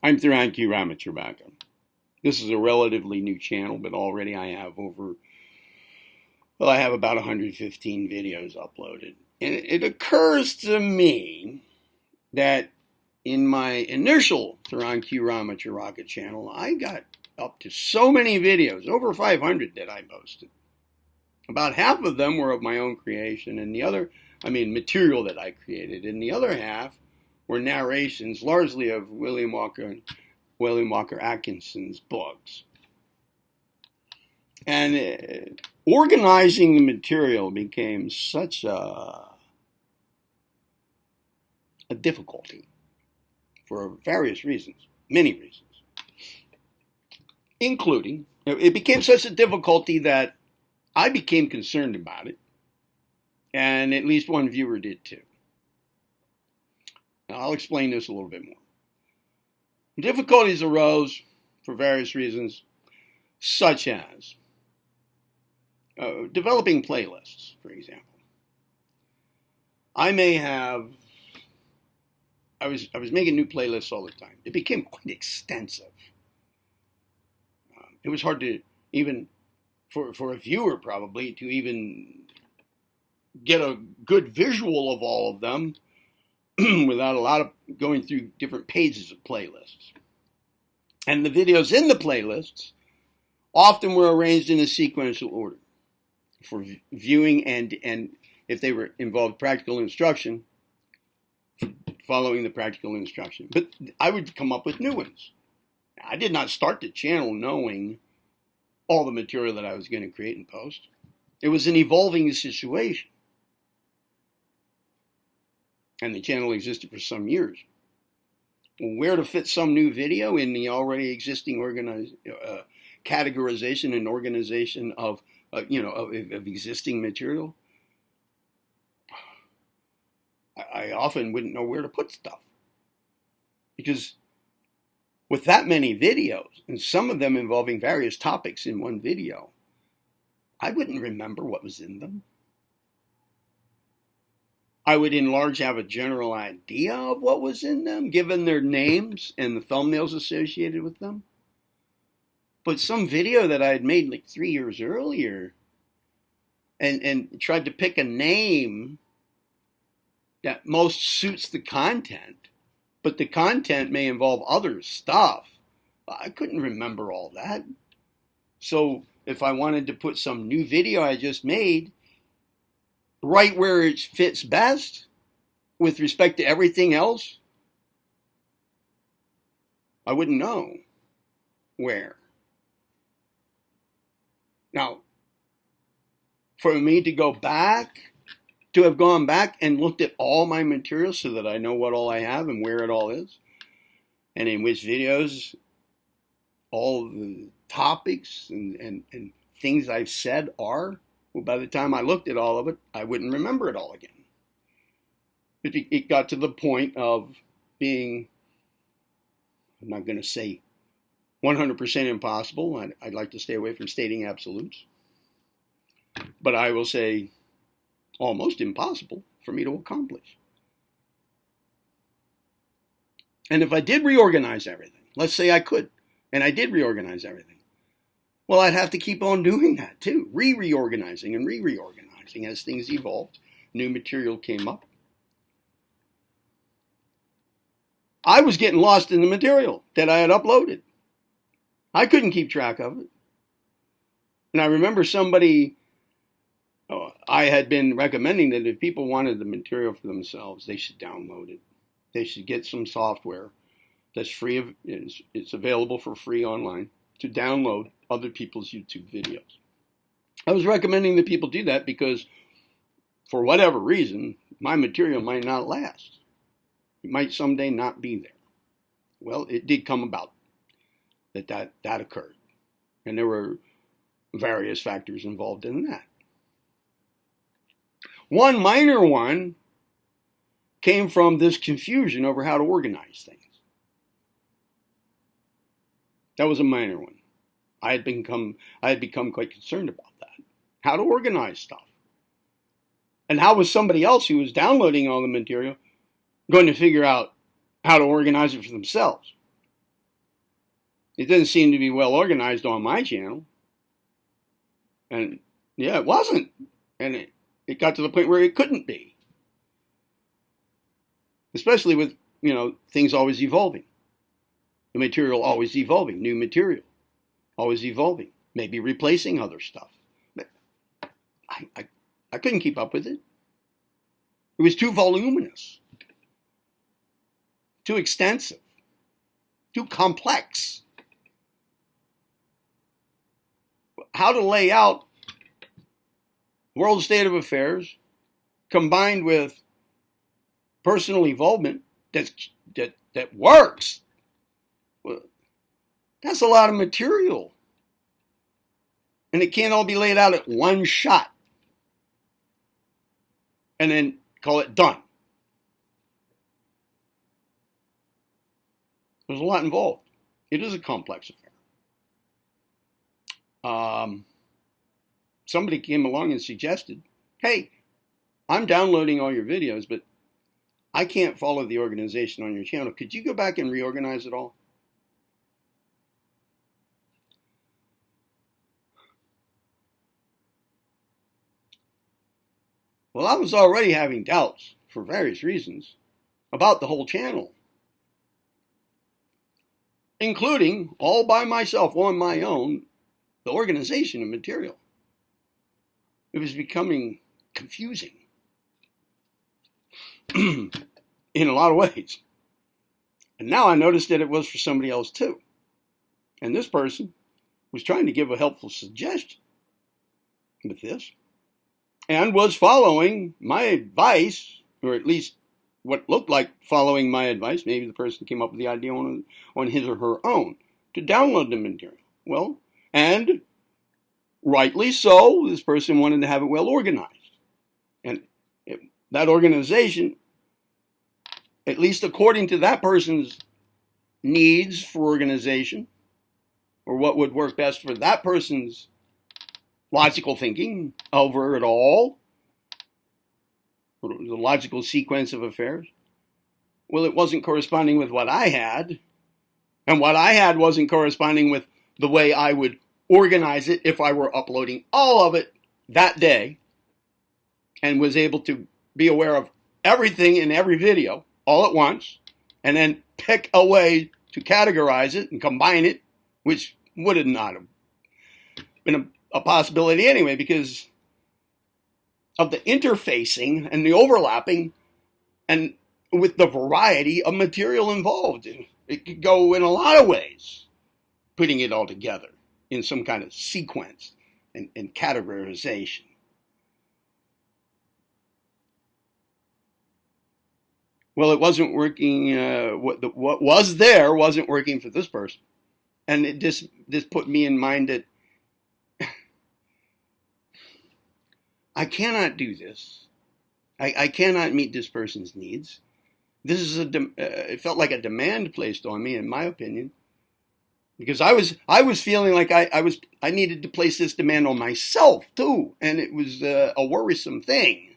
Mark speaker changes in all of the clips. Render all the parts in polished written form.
Speaker 1: I'm Theron Ramacharaka. This is a relatively new channel, but already I have about 115 videos uploaded. And it occurs to me that in my initial Theron Ramacharaka channel, I got up to so many videos, over 500 that I posted. About half of them were of my own creation, and material that I created, and the other half were narrations, largely of William Walker Atkinson's books. And organizing the material became such a difficulty for various reasons, many reasons, including it became such a difficulty that I became concerned about it, and at least one viewer did too. Now, I'll explain this a little bit more. Difficulties arose for various reasons, such as developing playlists, for example. I was making new playlists all the time. It became quite extensive. It was hard to even, for a viewer probably, to even get a good visual of all of them without a lot of going through different pages of playlists. And the videos in the playlists often were arranged in a sequential order for viewing, and if they involved practical instruction, following the practical instruction. But I would come up with new ones. I did not start the channel knowing all the material that I was going to create and post. It was an evolving situation. And the channel existed for some years. Where to fit some new video in the already existing categorization and organization of existing material? I often wouldn't know where to put stuff. Because with that many videos, and some of them involving various topics in one video, I wouldn't remember what was in them. I would in large have a general idea of what was in them, given their names and the thumbnails associated with them. But some video that I had made like 3 years earlier and tried to pick a name that most suits the content, but the content may involve other stuff. I couldn't remember all that. So if I wanted to put some new video I just made right where it fits best with respect to everything else, I wouldn't know where. Now, for me to have gone back and looked at all my material so that I know what all I have and where it all is, and in which videos all the topics and things I've said are, well, by the time I looked at all of it, I wouldn't remember it all again. It got to the point of being, I'm not going to say 100% impossible. I'd like to stay away from stating absolutes. But I will say almost impossible for me to accomplish. And if I did reorganize everything, let's say I could, and I did reorganize everything, well, I'd have to keep on doing that too, reorganizing and reorganizing as things evolved. New material came up. I was getting lost in the material that I had uploaded. I couldn't keep track of it. And I remember I had been recommending that if people wanted the material for themselves, they should download it. They should get some software that's free. It's available for free online to download other people's YouTube videos. I was recommending that people do that because, for whatever reason, my material might not last. It might someday not be there. Well, it did come about that occurred. And there were various factors involved in that. One minor one came from this confusion over how to organize things. That was a minor one. I had become quite concerned about that. How to organize stuff. And how was somebody else who was downloading all the material going to figure out how to organize it for themselves? It doesn't seem to be well organized on my channel. And yeah, it wasn't. And it got to the point where it couldn't be. Especially with, things always evolving. The material always evolving. New material always evolving. Maybe replacing other stuff. But I couldn't keep up with it. It was too voluminous. Too extensive. Too complex. How to lay out world state of affairs combined with personal involvement that works. Well, that's a lot of material. And it can't all be laid out at one shot and then call it done. There's a lot involved. It is a complex affair. Somebody came along and suggested, hey, I'm downloading all your videos, but I can't follow the organization on your channel. Could you go back and reorganize it all? Well, I was already having doubts for various reasons about the whole channel, including, all by myself on my own, the organization of material. It was becoming confusing in a lot of ways. And now I noticed that it was for somebody else too. And this person was trying to give a helpful suggestion with this and was following my advice, or at least what looked like following my advice. Maybe the person came up with the idea on his or her own to download the material. Well, and rightly so, this person wanted to have it well organized. And that organization, at least according to that person's needs for organization, or what would work best for that person's logical thinking over it all, or the logical sequence of affairs, well, it wasn't corresponding with what I had. And what I had wasn't corresponding with the way I would organize it if I were uploading all of it that day and was able to be aware of everything in every video all at once and then pick a way to categorize it and combine it, which would not have been a possibility anyway because of the interfacing and the overlapping and with the variety of material involved. It could go in a lot of ways, putting it all together in some kind of sequence and categorization. Well, it wasn't working. What was there wasn't working for this person, and this put me in mind that I cannot do this. I cannot meet this person's needs. This is it felt like a demand placed on me, in my opinion. Because I was feeling like I needed to place this demand on myself too, and it was a worrisome thing.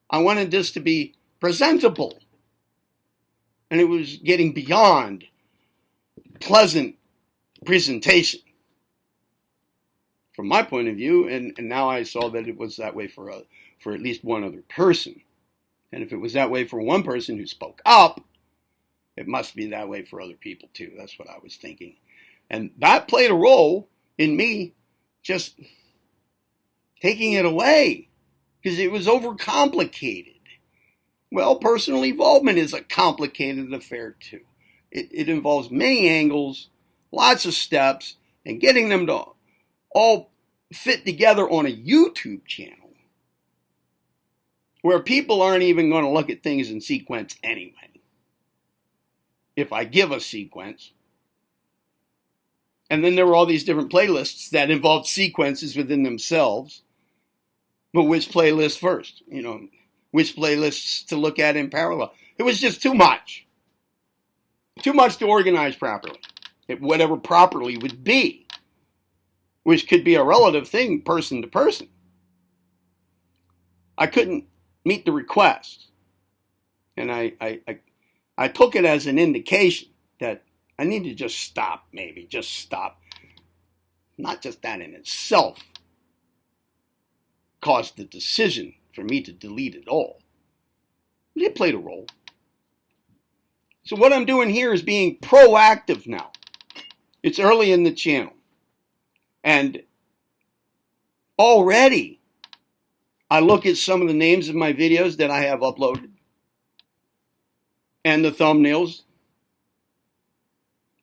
Speaker 1: I wanted this to be presentable, and it was getting beyond pleasant presentation from my point of view, and now I saw that it was that way for at least one other person, and if it was that way for one person who spoke up, it must be that way for other people too. That's what I was thinking. And that played a role in me just taking it away because it was overcomplicated. Well, personal involvement is a complicated affair too. It involves many angles, lots of steps, and getting them to all fit together on a YouTube channel where people aren't even going to look at things in sequence anyway. If I give a sequence. And then there were all these different playlists that involved sequences within themselves. But which playlist first? Which playlists to look at in parallel? It was just too much. Too much to organize properly. Whatever properly would be. Which could be a relative thing, person to person. I couldn't meet the request. And I took it as an indication that I need to just stop, maybe. Just stop. Not just that in itself caused the decision for me to delete it all. But it played a role. So what I'm doing here is being proactive now. It's early in the channel. And already I look at some of the names of my videos that I have uploaded and the thumbnails.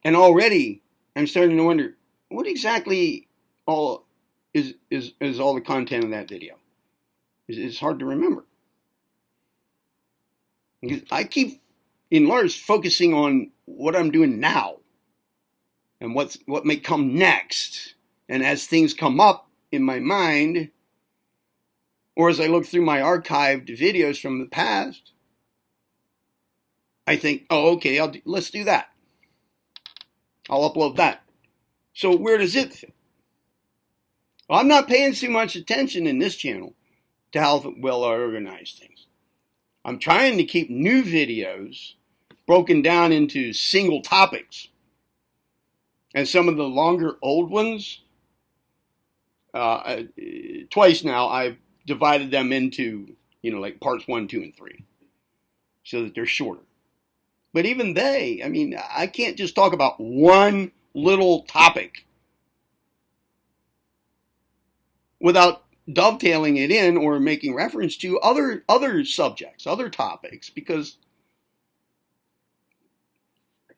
Speaker 1: And already I'm starting to wonder, what exactly all is all the content of that video? It's hard to remember. Because I keep, in large, focusing on what I'm doing now and what may come next. And as things come up in my mind, or as I look through my archived videos from the past, I think, oh, okay, let's do that. I'll upload that. So where does it fit? Well, I'm not paying too much attention in this channel to how well I organize things. I'm trying to keep new videos broken down into single topics. And some of the longer old ones, twice now, I've divided them into, like parts 1, 2, and 3, so that they're shorter. But even I can't just talk about one little topic without dovetailing it in or making reference to other subjects, other topics, because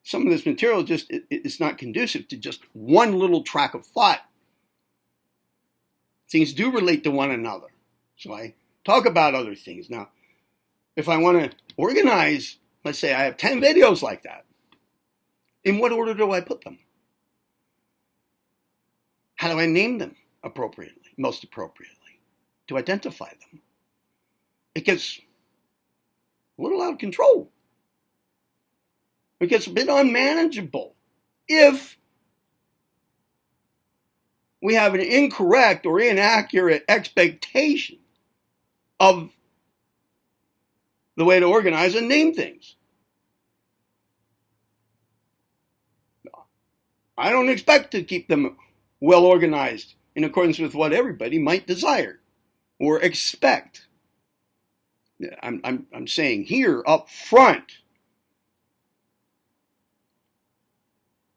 Speaker 1: some of this material it's not conducive to just one little track of thought. Things do relate to one another. So I talk about other things. Now, if I want to organize, let's say I have 10 videos like that, in what order do I put them? How do I name them appropriately, most appropriately, to identify them? It gets a little out of control. It gets a bit unmanageable if we have an incorrect or inaccurate expectation of the way to organize and name things. I don't expect to keep them well organized in accordance with what everybody might desire or expect. I'm saying here up front,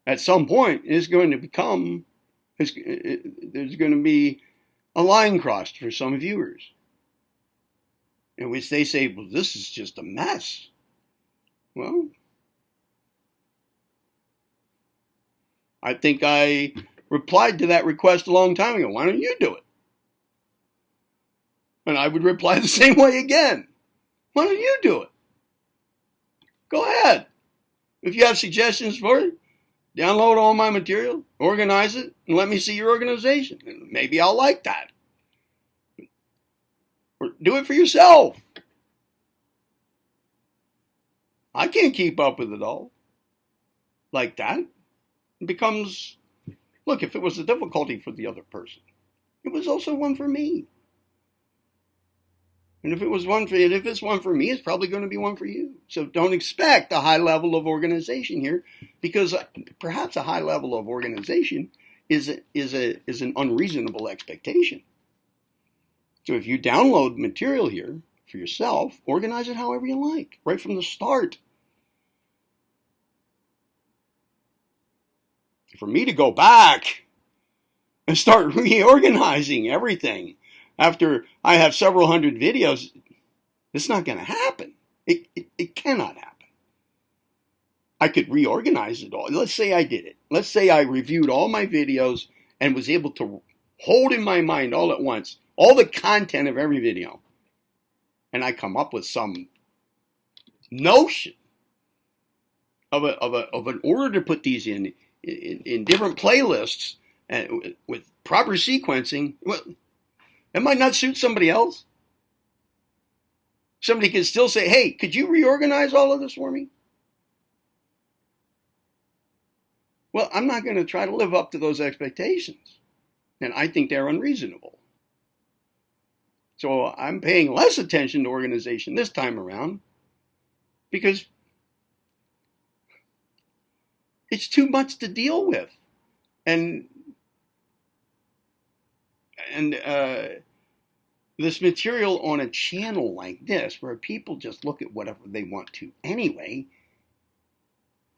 Speaker 1: at some point, there's going to be a line crossed for some viewers, in which they say, well, this is just a mess. Well, I think I replied to that request a long time ago. Why don't you do it? And I would reply the same way again. Why don't you do it? Go ahead. If you have suggestions for it, download all my material, organize it, and let me see your organization. And maybe I'll like that. Or do it for yourself. I can't keep up with it all like that. It becomes, look, if it was a difficulty for the other person, it was also one for me. And if it's one for me, it's probably going to be one for you. So don't expect a high level of organization here, because perhaps a high level of organization is an unreasonable expectation. So if you download material here for yourself, organize it however you like, right from the start. For me to go back and start reorganizing everything after I have several hundred videos, it's not going to happen. It cannot happen. I could reorganize it all. Let's say I did it. Let's say I reviewed all my videos and was able to hold in my mind all at once all the content of every video. And I come up with some notion of an order to put these in different playlists and with proper sequencing. Well, it might not suit somebody else. Somebody could still say, hey, could you reorganize all of this for me? Well, I'm not going to try to live up to those expectations. And I think they're unreasonable. So I'm paying less attention to organization this time around, because It's too much to deal with. And this material on a channel like this, where people just look at whatever they want to anyway,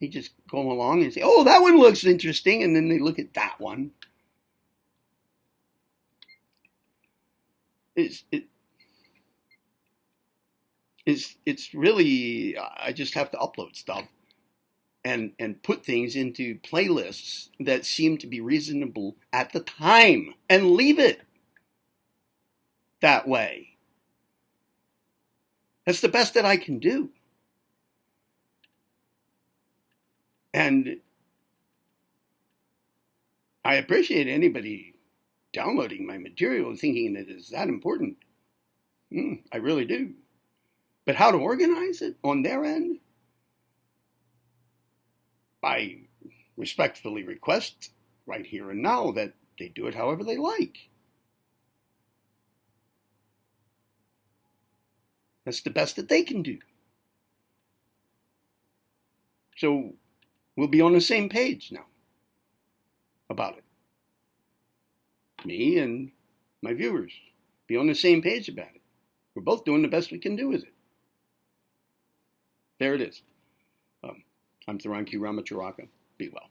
Speaker 1: they just go along and say, oh, that one looks interesting, and then they look at that one. It's really, I just have to upload stuff and put things into playlists that seem to be reasonable at the time and leave it that way. That's the best that I can do. And I appreciate anybody downloading my material and thinking that it's that important. I really do. But how to organize it on their end? I respectfully request right here and now that they do it however they like. That's the best that they can do. So we'll be on the same page now about it. Me and my viewers be on the same page about it. We're both doing the best we can do with it. There it is. I'm Theron Ramacharaka. Be well.